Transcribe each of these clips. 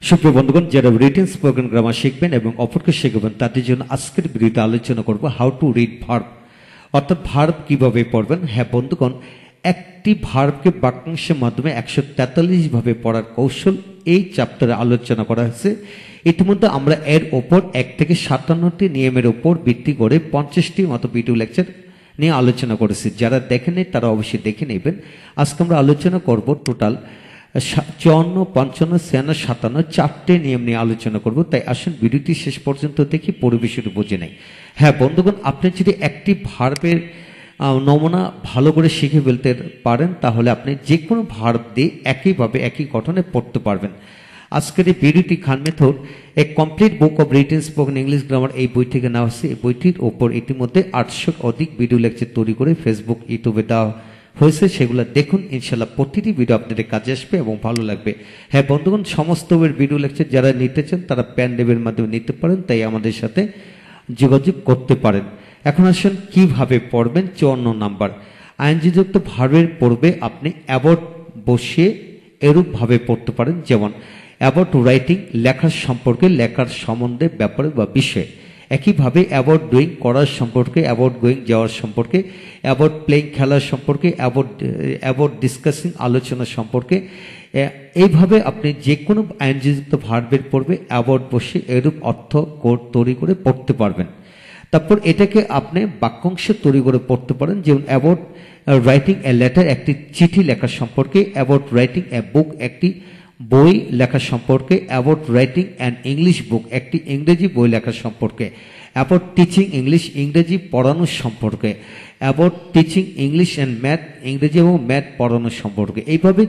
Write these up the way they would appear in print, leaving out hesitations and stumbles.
সুপ্রিয় বন্ধুগণ, যারা রিটেন স্পোকেন গ্রামার শিখবেন এবং অপরকে শেখাবেন তাদের জন্য আজকের ভিডিওতে আলোচনা করব হাউ টু রিড ভার্ব, অর্থাৎ ভার্ব কিভাবে পড়বেন। হ্যাঁ বন্ধুগণ, একটি ভার্বকে বাক্যাংশের মাধ্যমে 143 ভাবে পড়ার কৌশল এই চ্যাপ্টারে আলোচনা করা হয়েছে। ইতিমধ্যে আমরা এর ওপর 1 থেকে 57টি নিয়মের উপর ভিত্তি করে 50টির মতো ভিডিও লেকচার নিয়ে আলোচনা করেছি। যারা দেখেন তারা অবশ্যই দেখে নেবেন। আজকে আমরা আলোচনা করব টোটাল 54, 55, 56, 57 চারটে নিয়ম নিয়ে আলোচনা করব। তাই আসুন ভিডিওটি শেষ পর্যন্ত দেখি, পুরো বিষয়টি বুঝে নেই। হ্যাঁ বন্ধুগণ, আপনি যদি একটি ভার্বের নমুনা ভালো করে শিখে ফেলতে পারেন তাহলে আপনি যে কোনো ভার্ব দিয়ে একইভাবে একই গঠনে পড়তে পারবেন। আজকের এই ভিডিওটি Khan method a complete book of written spoken English grammar এই বই থেকে নেওয়া হয়েছে। এই বইটির ওপর ইতিমধ্যে 800 অধিক ভিডিও লেকচার তৈরি করে ফেসবুক, ইউটিউবে দেওয়া হয়েছে। সেগুলো দেখুন, ইনশাল্লাহ প্রতিটি ভিডিও আপনাদের কাজে আসবে এবং ভালো লাগবে। হ্যাঁ বন্ধুগণ, সমস্ত ভিডিও লেকচার যারা নিতে চান তারা প্যান ড্রাইভের মাধ্যমে নিতে পারেন, তাই আমাদের সাথে যোগাযোগ করতে পারেন। এখন আসুন কিভাবে পড়বেন। 54 নাম্বার, আইনজিযুক্ত ভার্বের পূর্বে আপনি অ্যাবাউট বসিয়ে এরূপভাবে পড়তে পারেন, যেমন অ্যাবাউট রাইটিং লেখার সম্পর্কে, লেখার সম্বন্ধে, ব্যাপারে বা বিষয়ে। একইভাবে অ্যাবাউট ডুইং করার সম্পর্কে, অ্যাবাউট গোয়িং যাওয়ার সম্পর্কে, অ্যাবাউট প্লেইং খেলার সম্পর্কে, অ্যাবাউট ডিসকাসিং আলোচনা সম্পর্কে। এইভাবে আপনি যে কোনো আইনযুক্ত ভার্বের পূর্বে অ্যাবাউট বসে এরূপ অর্থ তৈরি করে পড়তে পারবেন। তারপর এটাকে আপনি বাক্যাংশ তৈরি করে পড়তে পারেন, যেমন অ্যাবাউট রাইটিং এ লেটার একটি চিঠি লেখার সম্পর্কে, অ্যাবাউট রাইটিং এ বুক একটি বই লেখার সম্পর্কে, about writing an English book একটি ইংরেজি বই লেখার সম্পর্কে, অ্যাবাউট টিচিং ইংলিশ ইংরেজি পড়ানোর সম্পর্কে, about teaching English and math ইংরেজি এবং ম্যাথ পড়ানোর সম্পর্কে। এইভাবে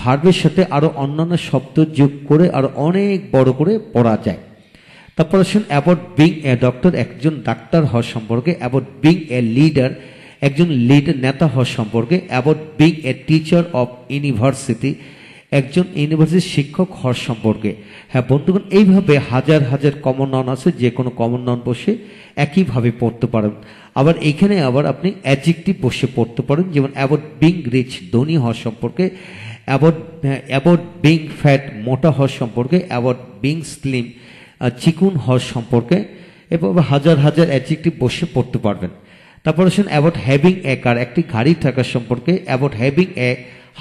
ভার্বের সাথে আরো অন্যান্য শব্দ যোগ করে আরো অনেক বড় করে পড়া যায়। তারপর আসুন অ্যাবাউট বিং এ ডক্টর একজন ডাক্তার হওয়ার সম্পর্কে, অ্যাবাউট বিং এ লিডার একজন লিডার নেতা হওয়ার সম্পর্কে, about being a teacher of university একজন ইউনিভার্সিটির শিক্ষক হওয়ার সম্পর্কে। হ্যাঁ বন্ধুগণ, এইভাবে হাজার হাজার কমন নাউন আছে, যে কোনো কমন নাউন বসে একইভাবে পড়তে পারেন। আবার এখানে আবার আপনি অ্যাডজেক্টিভ বসে পড়তে পারেন, যেমন অ্যাবাউট বিং রিচ ধনী হওয়ার সম্পর্কে, অ্যাবাউট বিং ফ্যাট মোটা হওয়ার সম্পর্কে, অ্যাবাউট বিং স্লিম চিকুন হওয়ার সম্পর্কে। এভাবে হাজার হাজার অ্যাডজেক্টিভ বসে পড়তে পারবেন। তারপর আসেন অ্যাবাউট হ্যাভিং এ কার একটি গাড়ি থাকার সম্পর্কে, about having a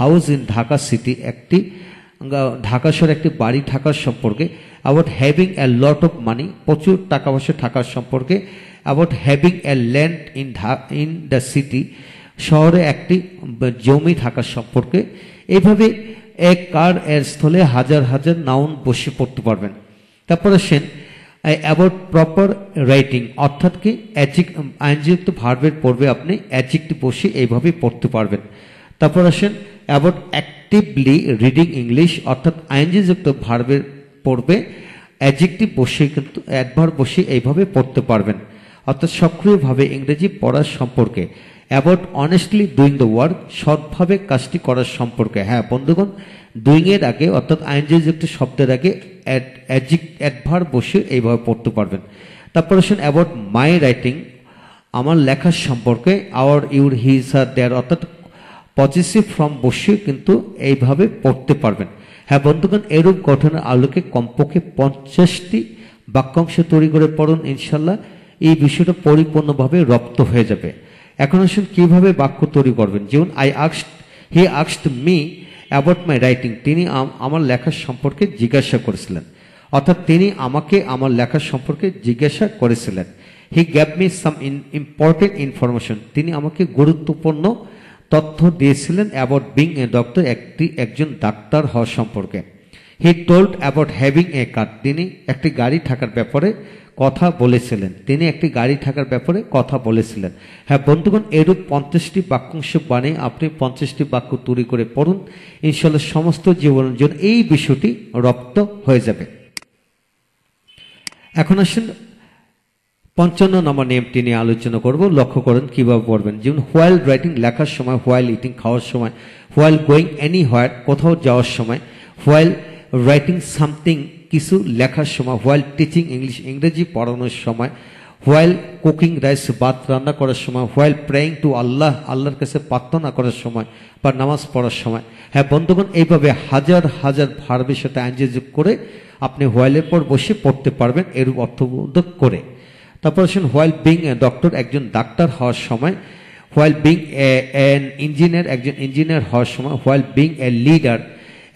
house in Dhaka city একটি ঢাকা শহরে একটি বাড়ি থাকার সম্পর্কে, about having A lot of money প্রচুর টাকা পয়সা থাকার সম্পর্কে, about having A land in the city শহরে একটি জমি থাকার সম্পর্কে। এইভাবে এক কার এর স্থলে হাজার হাজার নাউন বসে পড়তে পারবেন। তারপর আসেন অ্যাবাউট প্রপার রাইটিং, অর্থাৎ কি আইনযুক্ত ভার্বের পূর্বে আপনি অ্যাডজেক্টিভ বসে এইভাবে পড়তে পারবেন। তারপর আসেন অ্যাবাউট অ্যাক্টিভলি রিডিং ইংলিশ, অর্থাৎ আইনযুক্ত ভার্বের পূর্বে অ্যাডজেক্টিভ বসে কিন্তু অ্যাডভার্ব বসে এইভাবে পড়তে পারবেন, অর্থাৎ সক্রিয়ভাবে ইংরেজি পড়ার সম্পর্কে। About honestly doing the work সৎভাবে কাজটি করার সম্পর্কে। হ্যাঁ বন্ধুগণ, ডুইং এর আগে অর্থাৎ আইনযুক্ত শব্দের আগে অ্যাডভার্ব বসে এইভাবে পড়তে পারবেন। তারপর আসেন অ্যাবাউট মাই রাইটিং আমার লেখার সম্পর্কে, আওয়ার ইউর হিজ আর দেয়ার অর্থাৎ পজিটিভ ফর্ম বসে কিন্তু এইভাবে পড়তে পারবেন। হ্যাঁ বন্ধুগণ, এরূপ গঠনের আলোকে কমপক্ষে 50টি বাক্যাংশ তৈরি করে পড়ুন, ইনশাল্লাহ এই বিষয়টা পরিপূর্ণভাবে রপ্ত হয়ে যাবে। এখন আসুন কিভাবে বাক্য তৈরি করবেন, যেমন he asked me about my writing তিনি আমার লেখার সম্পর্কে জিজ্ঞাসা করেছিলেন, অর্থাৎ তিনি আমাকে আমার লেখার সম্পর্কে জিজ্ঞাসা করেছিলেন। He gave me some important information তিনি আমাকে গুরুত্বপূর্ণ তথ্য দিয়েছিলেন অ্যাবাউট বিং এ ডক্টর একজন ডাক্তার হওয়ার সম্পর্কে। He told about having a car তিনি একটি গাড়ি থাকার ব্যাপারে কথা বলেছিলেন, তিনি একটি গাড়ি থাকার ব্যাপারে কথা বলেছিলেন। হ্যাঁ বন্ধুগণ, এরূপ 50টি বাক্যাংশ বানিয়ে আপনি 50টি বাক্য তৈরি করে পড়ুন, ইনশাল্লাহ সমস্ত জীবনের জন্য এই বিষয়টি রপ্ত হয়ে যাবে। এখন আসেন 55 নম্বর নিয়মটি নিয়ে আলোচনা করব। লক্ষ্য করেন কিভাবে পড়বেন, যেমন হোয়াইল রাইটিং লেখার সময়, হোয়াইল ইটিং খাওয়ার সময়, হোয়াইল গোয়িং এনিহোয়ার কোথাও যাওয়ার সময়, হোয়াইল রাইটিং সামথিং কিছু লেখার সময়, হোয়াইল টিচিং ইংলিশ ইংরেজি পড়ানোর সময়, হোয়াইল কুকিং রাইস, ভাত রান্না করার সময়, হোয়াইল প্রেয়িং টু আল্লাহ, আল্লাহর কাছে প্রার্থনা করার সময় বা নামাজ পড়ার সময়। হ্যাঁ বন্ধুগণ, এইভাবে হাজার হাজার ভার্বের সাথে আইনজি যোগ করে আপনি হোয়াইলের পর বসে পড়তে পারবেন এরূপ অর্থবোধক করে। তারপর আসেন হোয়াইল বিং এ ডক্টর, একজন ডাক্তার হওয়ার সময়। হোয়াইল বিং এন ইঞ্জিনিয়ার, একজন ইঞ্জিনিয়ার হওয়ার সময়। হোয়াইল বিং এ লিডার,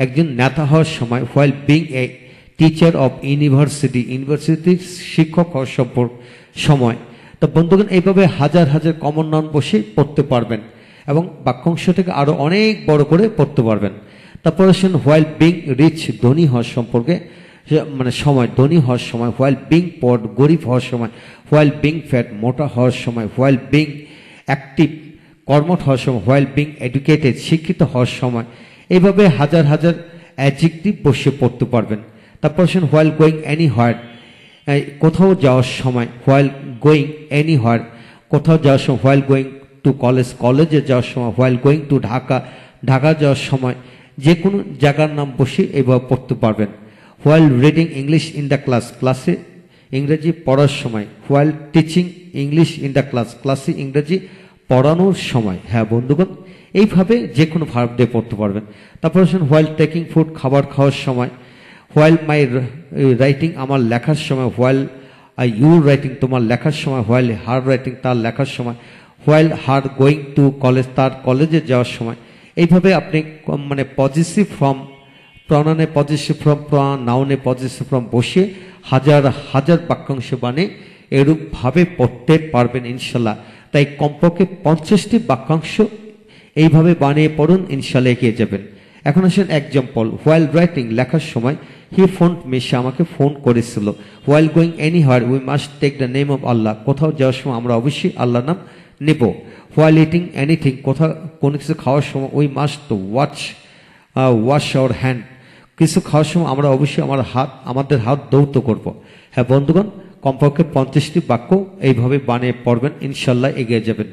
একজন নেতা হওয়ার সময়। While being a teacher of university, ইউনিভার্সিটির শিক্ষক হওয়ার সময়। তো বন্ধুগণ, এইভাবে হাজার হাজার কমন নাউন বসে পড়তে পারবেন এবং বাক্যাংশ থেকে আরো অনেক বড় করে পড়তে পারবেন। তারপর আসেন হোয়াইল বিং রিচ, ধনী হওয়ার সম্পর্কে মানে সময়, ধনী হওয়ার সময়। হোয়াইল বিং পড, গরিব হওয়ার সময়। হোয়াইল বিং ফ্যাট, মোটা হওয়ার সময়। হোয়াইল বিং অ্যাক্টিভ, কর্মঠ হওয়ার সময়। হোয়াইল বিং এডুকেটেড, শিক্ষিত হওয়ার সময়। এইভাবে হাজার হাজার অ্যাডজেক্টিভ বসে পড়তে পারবেন। তারপর আসেন হোয়াইল গোয়িং এনিহোয়ার, কোথাও যাওয়ার সময়। হোয়াইল গোয়িং এনিহোয়ার, কোথাও যাওয়ার সময়। হোয়াইল গোয়িং টু কলেজ, কলেজে যাওয়ার সময়। While going to Dhaka, Dhaka যাওয়ার সময়। যে কোনো জায়গার নাম বসে এইভাবে পড়তে পারবেন। While reading English in the class, ক্লাসে ইংরেজি পড়ার সময়। While teaching English in the class, ক্লাসে ইংরেজি পড়ানোর সময়। হ্যাঁ বন্ধুগণ, এইভাবে যে কোনো ভার্ব দিয়ে পড়তে পারবেন। তারপর আসেন হোয়াইল টেকিং ফুড, খাবার খাওয়ার সময়। হোয়াইল মাই রাইটিং, আমার লেখার সময়। হোয়াইল ইউ রাইটিং, তোমার লেখার সময়। হোয়াইল হার রাইটিং, তার লেখার সময়। While her going to college, তার কলেজে যাওয়ার সময়। এইভাবে আপনি মানে পজিটিভ ফর্ম, প্রনাউনে পজিটিভ ফর্ম, নাউনে পজিটিভ ফর্ম বসে হাজার হাজার বাক্যাংশ বানিয়ে এরূপভাবে পড়তে পারবেন ইনশাল্লাহ। তাই কমপক্ষে 50টি বাক্যাংশ এইভাবে বানিয়ে পড়ুন, ইনশাল্লাহ এগিয়ে যাবেন। এখন আসেন এক্সাম্পল। হোয়াইল রাইটিং, লেখার সময়। হি ফোন মি, সে আমাকে ফোন করেছিল। While going anywhere, we must take the name of Allah, কোথাও যাওয়ার সময় আমরা অবশ্যই আল্লাহর নাম নেব। হোয়াইল ইটিং এনিথিং, কোথাও কোনো কিছু খাওয়ার সময়। We must wash our hand, কিছু খাওয়ার সময় আমরা অবশ্যই আমাদের হাত ধৌত করব। হ্যাঁ বন্ধুগণ, কমপক্ষে 50টি বাক্য এইভাবে বানিয়ে পড়বেন, ইনশাল্লাহ এগিয়ে যাবেন।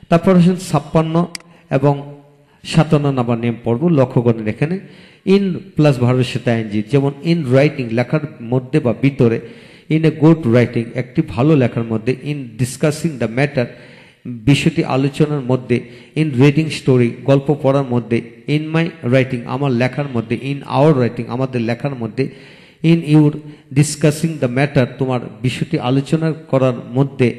তারপর আসেন 56 এবং 57 নাম্বার নেম পড়ব। লক্ষ্য করেন এখানে ইন প্লাস ভার্বের সাথে আইএনজি, যেমন ইন রাইটিং, লেখার মধ্যে বা ভিতরে। ইন এ গুড রাইটিং, একটি ভালো লেখার মধ্যে। ইন ডিসকাসিং দ্য ম্যাটার, বিষয়টি আলোচনার মধ্যে। ইন রিডিং স্টোরি, গল্প পড়ার মধ্যে। ইন মাই রাইটিং, আমার লেখার মধ্যে। ইন আওয়ার রাইটিং, আমাদের লেখার মধ্যে। In your discussing the matter, তোমার বিষয়টি আলোচনা করার মধ্যে।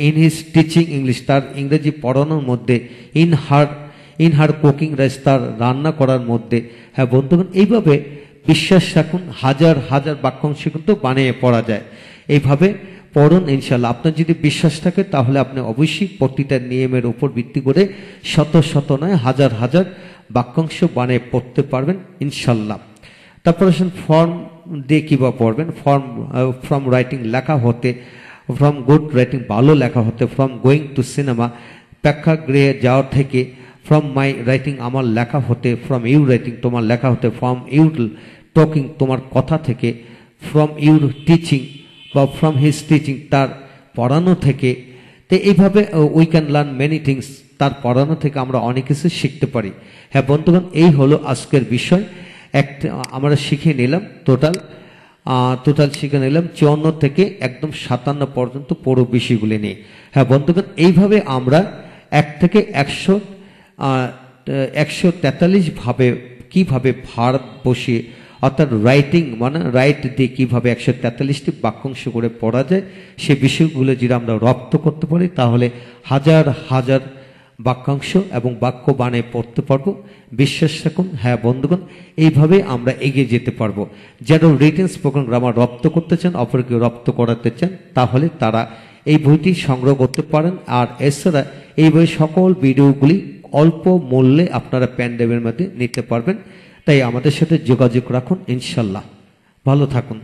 ইন হিজ টিচিং ইংলিশ, তার ইংরেজি পড়ানোর মধ্যে। ইন হার কুকিং রাইস, তার রান্না করার মধ্যে। হ্যাঁ বন্ধুগণ, এইভাবে বিশ্বাস রাখুন হাজার হাজার বাক্যাংশ কিন্তু বানিয়ে পড়া যায়। এইভাবে পড়ুন ইনশাল্লাহ। আপনার যদি বিশ্বাস থাকে তাহলে আপনি অবশ্যই প্রতিটা নিয়মের উপর ভিত্তি করে শত শত নয় হাজার হাজার বাক্যাংশ বানিয়ে পড়তে পারবেন ইনশাল্লাহ। তারপর আসেন ফর্ম দিয়ে কিভাবে পড়বেন। ফ্রম রাইটিং, লেখা হতে। ফ্রম গুড রাইটিং, ভালো লেখা হতে। ফ্রম গোয়িং টু সিনেমা, প্রেক্ষাগৃহে যাওয়া থেকে। ফ্রম মাই রাইটিং, আমার লেখা হতে। ফ্রম ইউ রাইটিং, তোমার লেখা হতে। ফ্রম ইউ টকিং, তোমার কথা থেকে। ফ্রম ইউর টিচিং বা ফ্রম হিজ টিচিং, তার পড়ানো থেকে। তো এইভাবে we can learn many things, তার পড়ানো থেকে আমরা অনেক কিছু শিখতে পারি। হ্যাঁ বন্ধুগণ, এই হলো আজকের বিষয়। আমরা শিখে নিলাম টোটাল শিখে নিলাম 54 থেকে একদম 57 পর্যন্ত পুরো বিষয়গুলি নিয়ে। হ্যাঁ বন্ধুগণ, এইভাবে আমরা 1 থেকে 143 ভাবে কিভাবে ভার্ব বসিয়ে, অর্থাৎ রাইটিং মানে রাইট দিয়ে কিভাবে 143টি বাক্যাংশ করে পড়া যায়, সে বিষয়গুলো যদি আমরা রপ্ত করতে পারি তাহলে হাজার হাজার বাক্যাংশ এবং বাক্য বানিয়ে পড়তে পারবো। বিশ্বাস রাখুন হ্যাঁ বন্ধুগণ, এইভাবে আমরা এগিয়ে যেতে পারবো। যারা রিটেন স্পোকেন গ্রামার রপ্ত করতে চান, অপরকে রপ্ত করাতে চান, তাহলে তারা এই বইটি সংগ্রহ করতে পারেন। আর এছাড়া এই বই সকল ভিডিওগুলি অল্প মূল্যে আপনারা পেন ড্রাইভের মধ্যে নিতে পারবেন। তাই আমাদের সাথে যোগাযোগ রাখুন ইনশাল্লাহ। ভালো থাকুন।